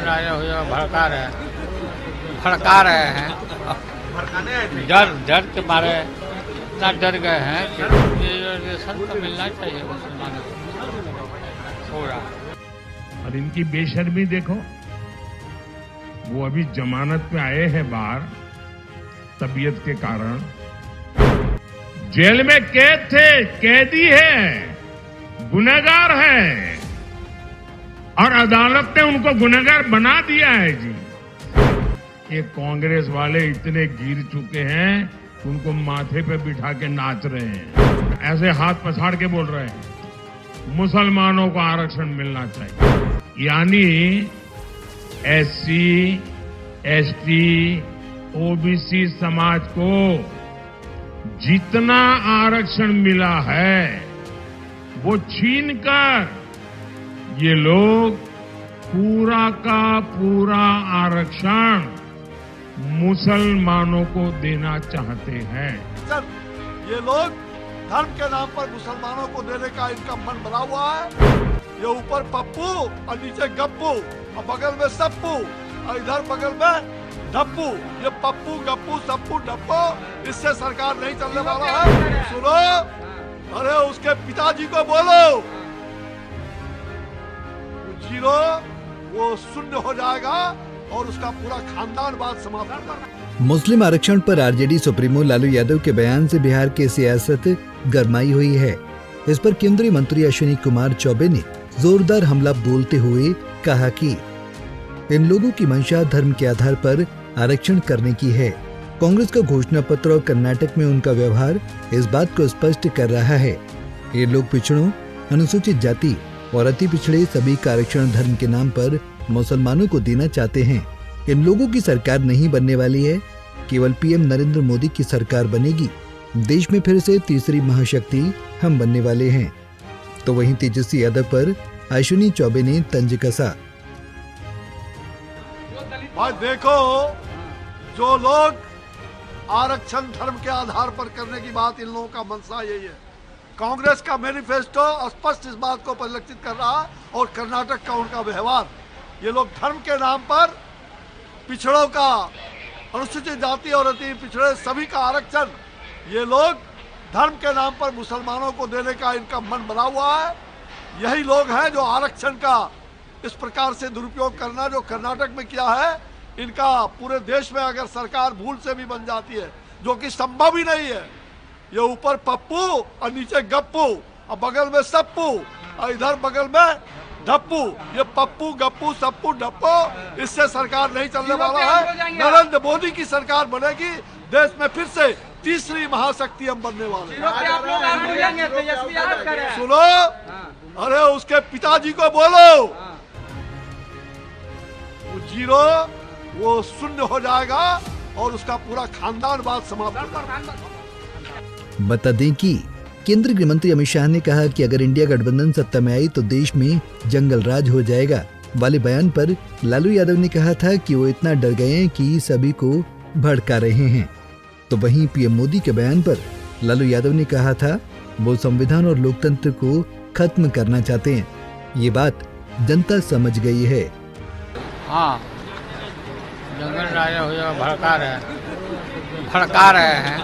राजा हो जाए भड़का रहे हैं। डर के मारे इतना डर गए हैं कि ये रिजर्वेशन तो मिलना चाहिए मुसलमानों को थोड़ा। और इनकी बेशर्मी देखो, वो अभी जमानत पे आए हैं बाहर तबीयत के कारण, जेल में कैद थे, कैदी है, गुनहगार है, और अदालत ने उनको गुनहगार बना दिया है जी। ये कांग्रेस वाले इतने गिर चुके हैं, उनको माथे पे बिठा के नाच रहे हैं, ऐसे हाथ पछाड़ के बोल रहे हैं मुसलमानों को आरक्षण मिलना चाहिए। यानी एससी, एसटी, ओबीसी समाज को जितना आरक्षण मिला है वो छीनकर ये लोग पूरा का पूरा आरक्षण मुसलमानों को देना चाहते हैं। ये लोग धर्म के नाम पर मुसलमानों को देने का इनका मन बना हुआ है। ये ऊपर पप्पू और नीचे गप्पू और बगल में सप्पू और इधर बगल में धप्पू। ये पप्पू गप्पू सप्पू डप्पू, इससे सरकार नहीं चलने वाला है। सुनो, अरे उसके पिताजी को बोलो जीरो वो शून्य हो जाएगा और उसका पूरा खानदान बात समाप्त हो जाएगा। मुस्लिम आरक्षण पर आरजेडी सुप्रीमो लालू यादव के बयान से बिहार की सियासत गरमाई हुई है। इस पर केंद्रीय मंत्री अश्विनी कुमार चौबे ने जोरदार हमला बोलते हुए कहा कि इन लोगों की मंशा धर्म के आधार पर आरक्षण करने की है। कांग्रेस का घोषणा पत्र और कर्नाटक में उनका व्यवहार इस बात को स्पष्ट कर रहा है। ये लोग पिछड़ों, अनुसूचित जाति और अति पिछड़े सभी का आरक्षण धर्म के नाम पर मुसलमानों को देना चाहते हैं। इन लोगों की सरकार नहीं बनने वाली है, केवल पीएम नरेंद्र मोदी की सरकार बनेगी। देश में फिर से तीसरी महाशक्ति हम बनने वाले हैं। तो वहीं तेजस्वी यादव पर अश्विनी चौबे ने तंज कसा। भाई देखो, जो लोग आरक्षण धर्म के आधार पर करने की बात, इन लोगों का मंशा यही है। कांग्रेस का मैनिफेस्टो स्पष्ट इस बात को परिलक्षित कर रहा है और कर्नाटक का उनका व्यवहार। ये लोग धर्म के नाम पर पिछड़ों का, अनुसूचित जाति और अति पिछड़े सभी का आरक्षण, ये लोग धर्म के नाम पर मुसलमानों को देने का इनका मन बना हुआ है। यही लोग हैं जो आरक्षण का इस प्रकार से दुरुपयोग करना जो कर्नाटक में किया है, इनका पूरे देश में अगर सरकार भूल से भी बन जाती है, जो कि संभव ही नहीं है। ये ऊपर पप्पू और नीचे गप्पू और बगल में सप्पू और इधर बगल में धप्पू। ये पप्पू गप्पू सप्पू डप्पू, इससे सरकार नहीं चलने वाला है। नरेंद्र मोदी की सरकार बनेगी। देश में फिर से तीसरी महाशक्ति हम बनने वाले हैं। सुनो, अरे उसके पिताजी को बोलो जीरो वो शून्य हो जाएगा और उसका पूरा खानदान बात समाप्त हो जाएगा। बता दें कि केंद्रीय गृह मंत्री अमित शाह ने कहा कि अगर इंडिया गठबंधन सत्ता में आई तो देश में जंगल राज हो जाएगा वाले बयान पर लालू यादव ने कहा था कि वो इतना डर गए हैं कि सभी को भड़का रहे हैं। तो वहीं पीएम मोदी के बयान पर लालू यादव ने कहा था वो संविधान और लोकतंत्र को खत्म करना चाहते हैं। ये बात जनता समझ गई है। हाँ, जंगल राजा हो जाए भड़का रहे हैं।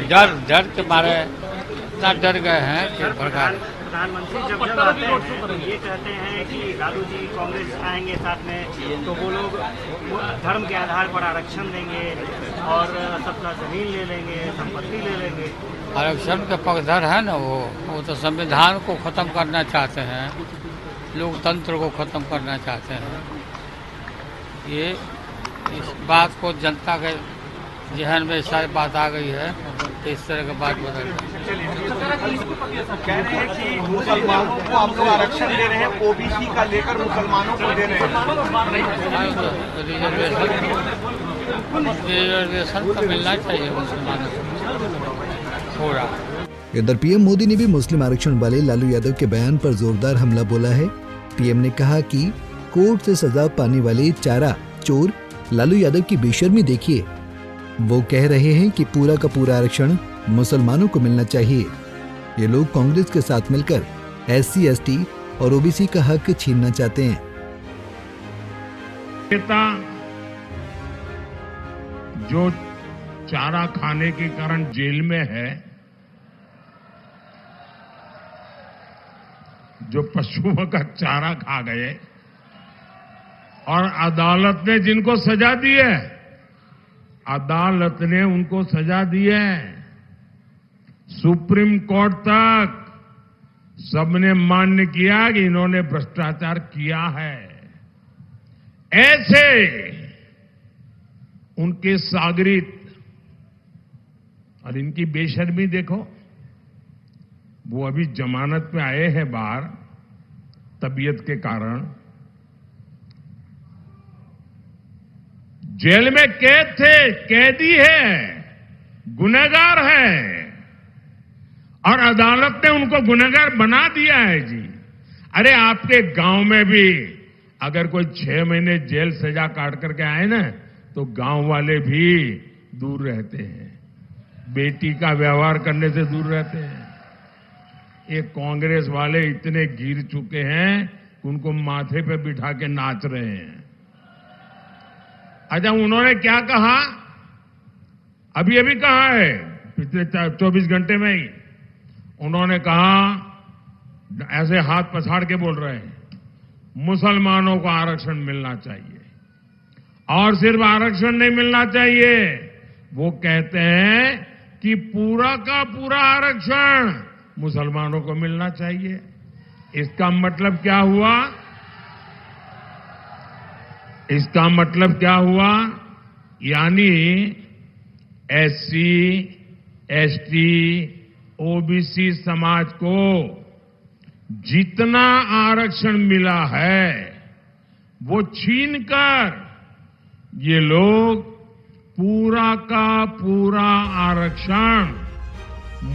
डर के मारे इतना डर गए हैं कि भड़का रहे। प्रधानमंत्री जब आते हैं ये कहते हैं कि लालू जी कांग्रेस आएंगे साथ में तो वो लोग धर्म के आधार पर आरक्षण देंगे और सबका जमीन ले लेंगे, संपत्ति ले लेंगे। आरक्षण के पक्षधर है ना, वो तो संविधान को खत्म करना चाहते हैं, लोकतंत्र को खत्म करना चाहते हैं। ये इस बात को जनता के जहन में सारी बात आ गई है, तो इस तरह की बात बदल कह रहे हैं कि मुसलमानों को आप लोग आरक्षण दे रहे हैं, ओबीसी का लेकर मुसलमानों को दे रहे हैं। रिजर्वेशन तो मिलना चाहिए मुसलमानों को थोड़ा। इधर पीएम मोदी ने भी मुस्लिम आरक्षण वाले लालू यादव के बयान पर जोरदार हमला बोला है। पीएम ने कहा कि कोर्ट से सजा पाने वाले चारा चोर लालू यादव की बेशर्मी देखिए। वो कह रहे हैं कि पूरा का पूरा आरक्षण मुसलमानों को मिलना चाहिए। ये लोग कांग्रेस के साथ मिलकर एससी, एसटी और ओबीसी का हक छीनना चाहते हैं। नेता जो चारा खाने के कारण जेल में है, जो पशुओं का चारा खा गए और अदालत ने जिनको सजा दी है, अदालत ने उनको सजा दी है, सुप्रीम कोर्ट तक सबने मान्य किया कि इन्होंने भ्रष्टाचार किया है। ऐसे उनके सागरित और इनकी बेशर्मी देखो, वो अभी जमानत में आए हैं बाहर तबीयत के कारण। जेल में कैद थे, कैदी है, गुनहगार है और अदालत ने उनको गुनहगार बना दिया है जी। अरे आपके गांव में भी अगर कोई 6 महीने जेल सजा काट करके आए ना, तो गांव वाले भी दूर रहते हैं, बेटी का व्यवहार करने से दूर रहते हैं। ये कांग्रेस वाले इतने गिर चुके हैं कि उनको माथे पे बिठा के नाच रहे हैं। अच्छा, उन्होंने क्या कहा, अभी कहा है पिछले 24 घंटे में ही उन्होंने कहा, ऐसे हाथ पछाड़ के बोल रहे हैं, मुसलमानों को आरक्षण मिलना चाहिए। और सिर्फ आरक्षण नहीं मिलना चाहिए, वो कहते हैं कि पूरा का पूरा आरक्षण मुसलमानों को मिलना चाहिए। इसका मतलब क्या हुआ? इसका मतलब क्या हुआ? यानी एससी, एसटी, ओबीसी समाज को जितना आरक्षण मिला है वो छीनकर ये लोग पूरा का पूरा आरक्षण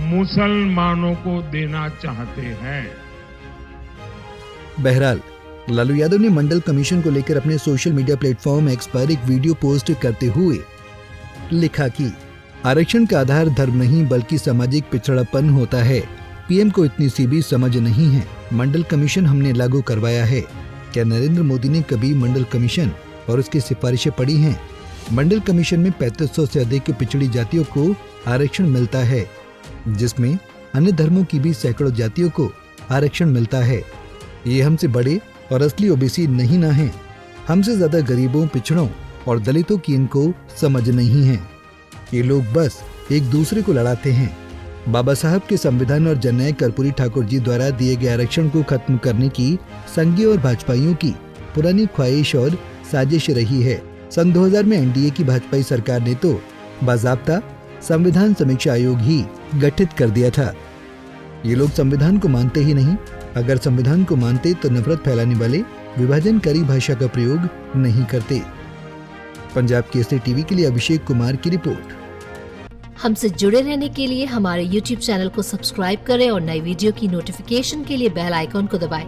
मुसलमानों को देना चाहते हैं। बहरहाल लालू यादव ने मंडल कमीशन को लेकर अपने सोशल मीडिया प्लेटफॉर्म एक्स पर एक वीडियो पोस्ट करते हुए लिखा कि आरक्षण का आधार धर्म नहीं बल्कि सामाजिक पिछड़ापन होता है। पीएम को इतनी सी भी समझ नहीं है। मंडल कमीशन हमने लागू करवाया है। क्या नरेंद्र मोदी ने कभी मंडल कमीशन और उसकी सिफारिशें पढ़ी हैं? मंडल कमीशन में 3500 से अधिक पिछड़ी जातियों को आरक्षण मिलता है, जिसमें अन्य धर्मों की भी सैकड़ों जातियों को आरक्षण मिलता है। ये हमसे बड़े और असली ओबीसी नहीं ना है। हमसे ज्यादा गरीबों, पिछड़ों और दलितों की इनको समझ नहीं है। ये लोग बस एक दूसरे को लड़ाते हैं। बाबा साहब के संविधान और जननायक कर्पूरी ठाकुर जी द्वारा दिए गए आरक्षण को खत्म करने की संघीय और भाजपाइयों की पुरानी ख्वाहिश और साजिश रही है। सन 2000 में एनडीए की भाजपाई सरकार ने तो बाज़ाब्ता संविधान समीक्षा आयोग ही गठित कर दिया था। ये लोग संविधान को मानते ही नहीं। अगर संविधान को मानते तो नफरत फैलाने वाले विभाजनकारी भाषा का प्रयोग नहीं करते। पंजाब केसरी टीवी के लिए अभिषेक कुमार की रिपोर्ट। हमसे जुड़े रहने के लिए हमारे YouTube चैनल को सब्सक्राइब करें और नई वीडियो की नोटिफिकेशन के लिए बेल आइकॉन को दबाएं।